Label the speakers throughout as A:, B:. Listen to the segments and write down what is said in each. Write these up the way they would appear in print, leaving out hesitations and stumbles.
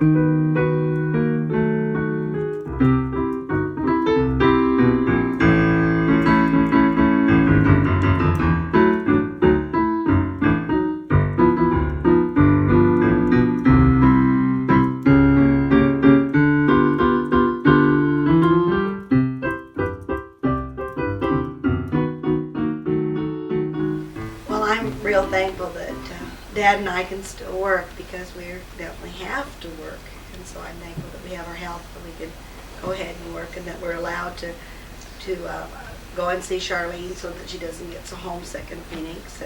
A: Well, I'm real thankful that Dad and I can still work because we definitely have to work. And so I'm thankful that we have our health, that we can go ahead and work, and that we're allowed to go and see Charlene so that she doesn't get so homesick in Phoenix.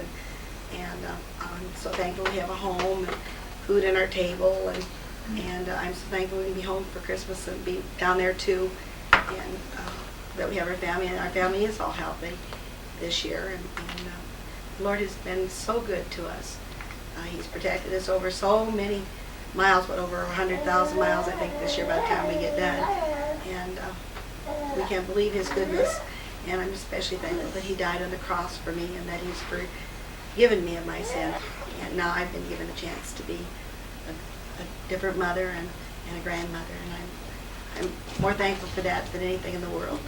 A: And I'm so thankful we have a home and food on our table. And I'm so thankful we can be home for Christmas and be down there too. And that we have our family, and our family is all healthy this year. And the Lord has been so good to us. He's protected us over so many miles, over 100,000 miles, I think, this year by the time we get done. And we can't believe His goodness. And I'm especially thankful that He died on the cross for me, and that He's forgiven me of my sin. And now I've been given a chance to be a different mother and a grandmother. And I'm more thankful for that than anything in the world.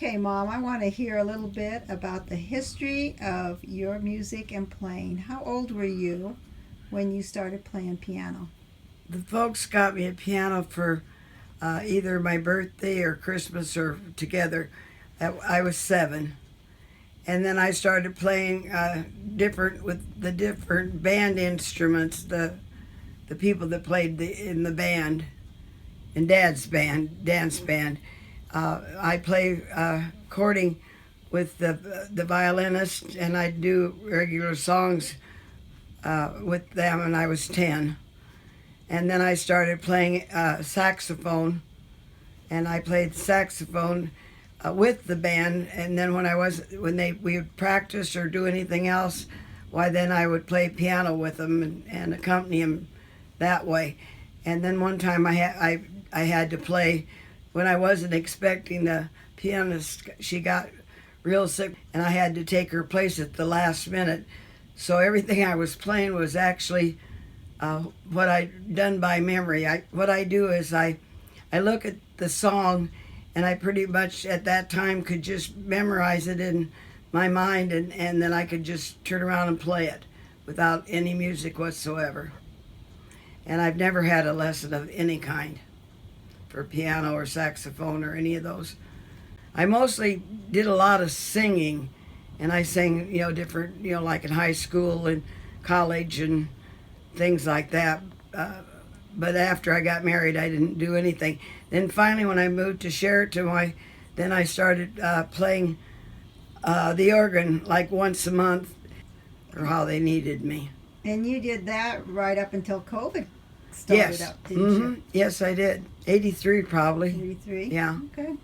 B: Okay, Mom, I want to hear a little bit about the history of your music and playing. How old were you when you started playing piano?
C: The folks got me a piano for either my birthday or Christmas or together. I was 7. And then I started playing different with the different band instruments, the people that played in the band, in Dad's band, dance band. I play chording with the violinist, and I do regular songs with them when I was 10. And then I started playing saxophone, and I played saxophone with the band. And then we would practice or do anything else, why then I would play piano with them and accompany them that way. And then one time I had to play when I wasn't expecting the pianist. She got real sick, and I had to take her place at the last minute. So everything I was playing was actually what I'd done by memory. What I do is I look at the song, and I pretty much at that time could just memorize it in my mind, and then I could just turn around and play it without any music whatsoever. And I've never had a lesson of any kind for piano or saxophone or any of those. I mostly did a lot of singing, and I sang, different, like in high school and college and things like that. but after I got married, I didn't do anything. Then finally, when I moved to Sheraton, then I started playing the organ like once a month, or how they needed me.
B: And you did that right up until COVID started up, didn't you?
C: Yes, I did. 83 probably.
B: 83?
C: Yeah.
B: Okay.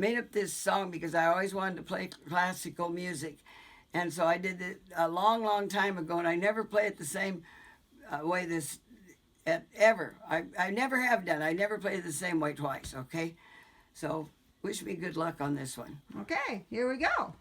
C: I made up this song because I always wanted to play classical music. And so I did it a long, long time ago, and I never play it the same way ever. I never have done. I never played it the same way twice, okay? So wish me good luck on this one.
B: Okay, here we go.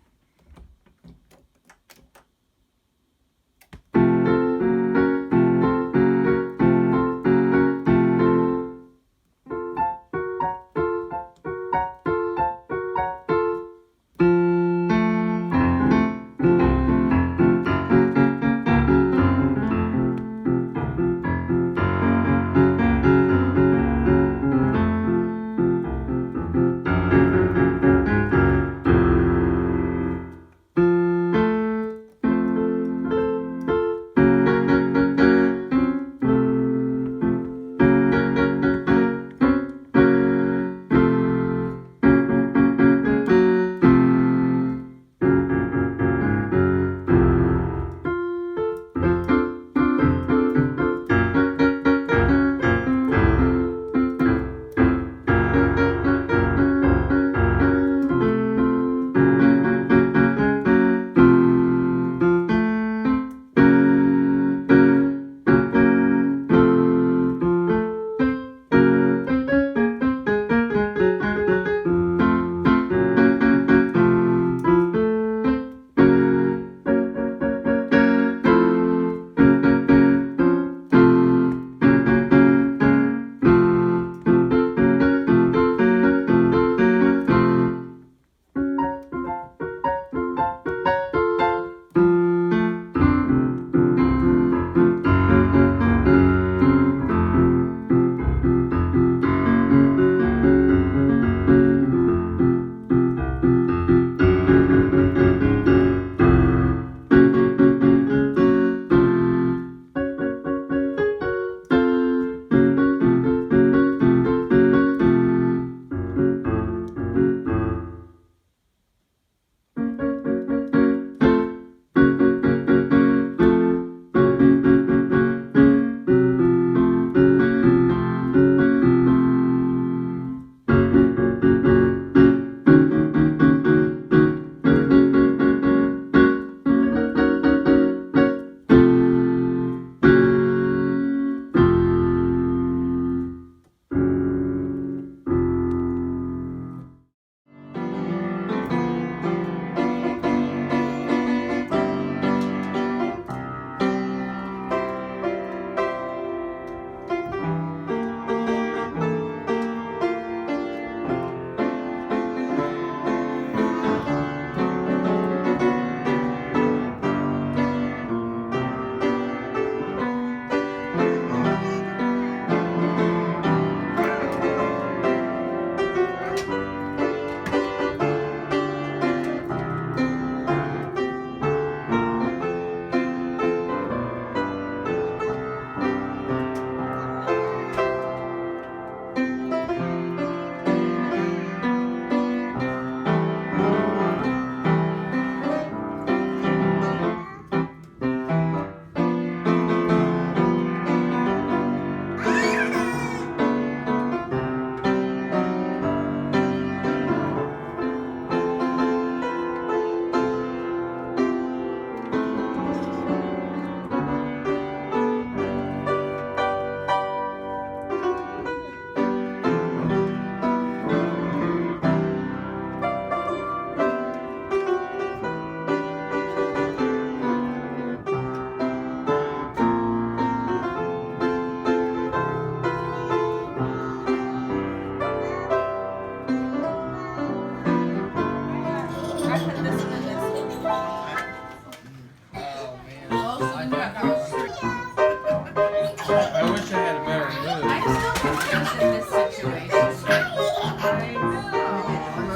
D: situations. I know.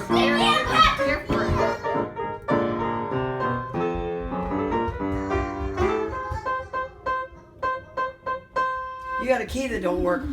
D: They're different.
C: You got a key that don't work.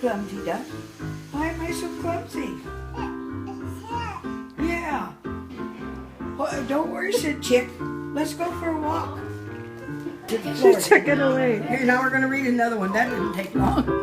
C: Clumsy duck. Why am I so clumsy? Yeah. Well, don't worry, said Chick. Let's go for a walk.
E: She took it away.
C: Here, now we're going to read another one. That didn't take long.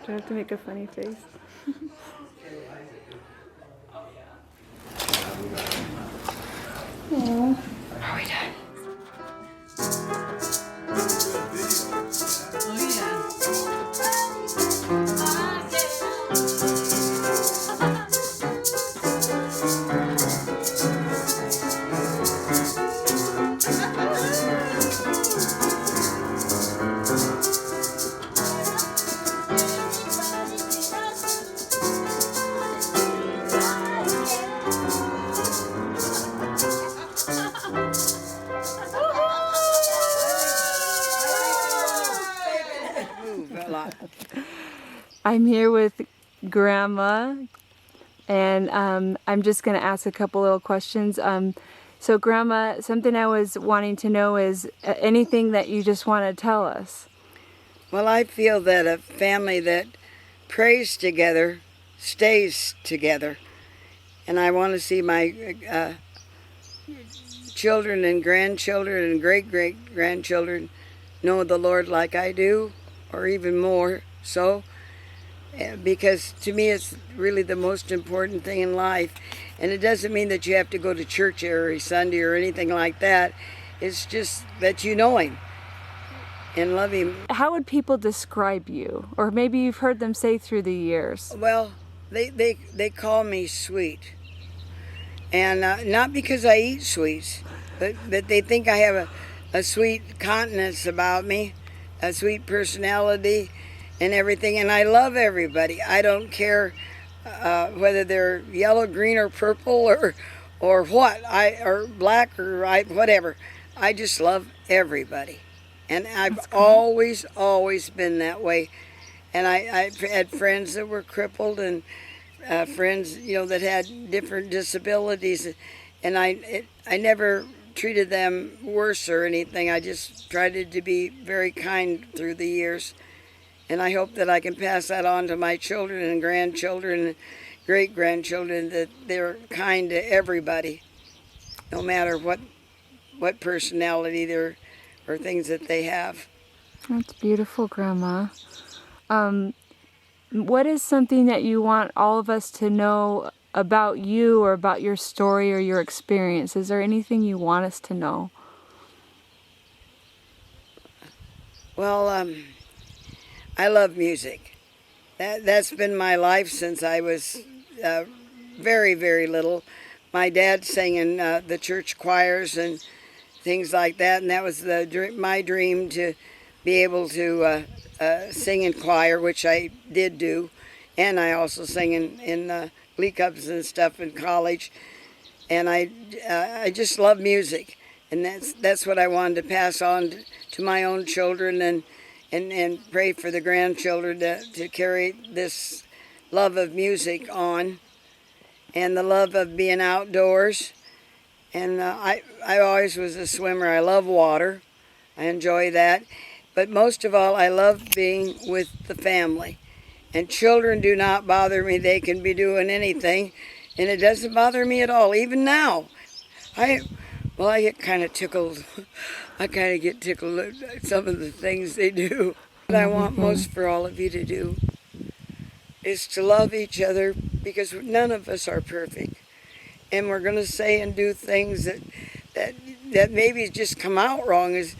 E: Do I have to make a funny face? Aww. Are we done? I'm here with Grandma, and I'm just going to ask a couple little questions. So Grandma, something I was wanting to know is anything that you just want to tell us.
C: Well, I feel that a family that prays together stays together. And I want to see my children and grandchildren and great-great-grandchildren know the Lord like I do, or even more so. Because to me it's really the most important thing in life. And it doesn't mean that you have to go to church every Sunday or anything like that. It's just that you know Him and love Him.
E: How would people describe you? Or maybe you've heard them say through the years.
C: Well, they call me sweet. And not because I eat sweets, but they think I have a sweet countenance about me, a sweet personality, and everything, and I love everybody. I don't care whether they're yellow, green, or purple, or what, or black, or whatever. I just love everybody, and I've always been that way. And I've had friends that were crippled, and friends, that had different disabilities, and I never treated them worse or anything. I just tried to be very kind through the years. And I hope that I can pass that on to my children and grandchildren and great-grandchildren, that they're kind to everybody, no matter what personality or things that they have.
E: That's beautiful, Grandma. What is something that you want all of us to know about you or about your story or your experience? Is there anything you want us to know?
C: Well, I love music. That's been my life since I was very, very little. My dad sang in the church choirs and things like that, and that was my dream, to be able to sing in choir, which I did do, and I also sang in glee clubs and stuff in college. And I just love music, and that's what I wanted to pass on to my own children, and pray for the grandchildren to carry this love of music on, and the love of being outdoors. And I always was a swimmer. I love water. I enjoy that. But most of all, I love being with the family. And children do not bother me. They can be doing anything, and it doesn't bother me at all, even now. I get kind of tickled. I kind of get tickled at some of the things they do. What I want most for all of you to do is to love each other, because none of us are perfect. And we're going to say and do things that maybe just come out wrong, as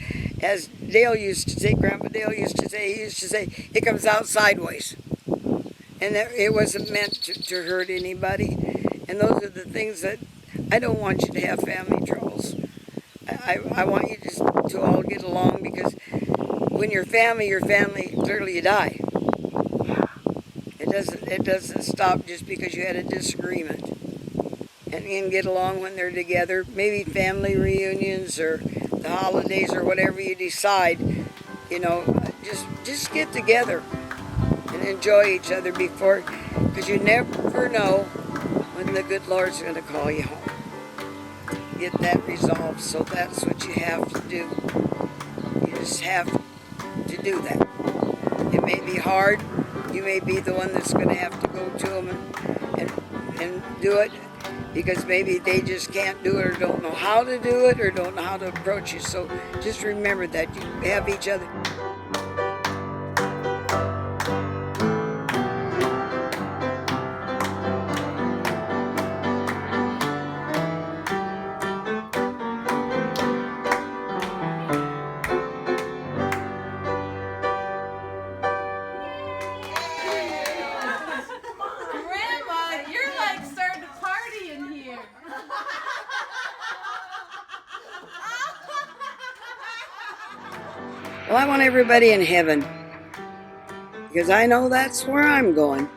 C: Dale used to say, Grandpa Dale used to say, it comes out sideways. And that it wasn't meant to hurt anybody. And those are the things that I don't want you to have family troubles. I want you to all get along, because when you're family, clearly you die. It doesn't stop just because you had a disagreement. And you can get along when they're together. Maybe family reunions or the holidays or whatever you decide. Just get together and enjoy each other because you never know when the good Lord's going to call you home. Get that resolved. So that's what you have to do. You just have to do that. It may be hard. You may be the one that's going to have to go to them and do it, because maybe they just can't do it, or don't know how to do it, or don't know how to approach you. So just remember that you have each other. Well, I want everybody in heaven because I know that's where I'm going.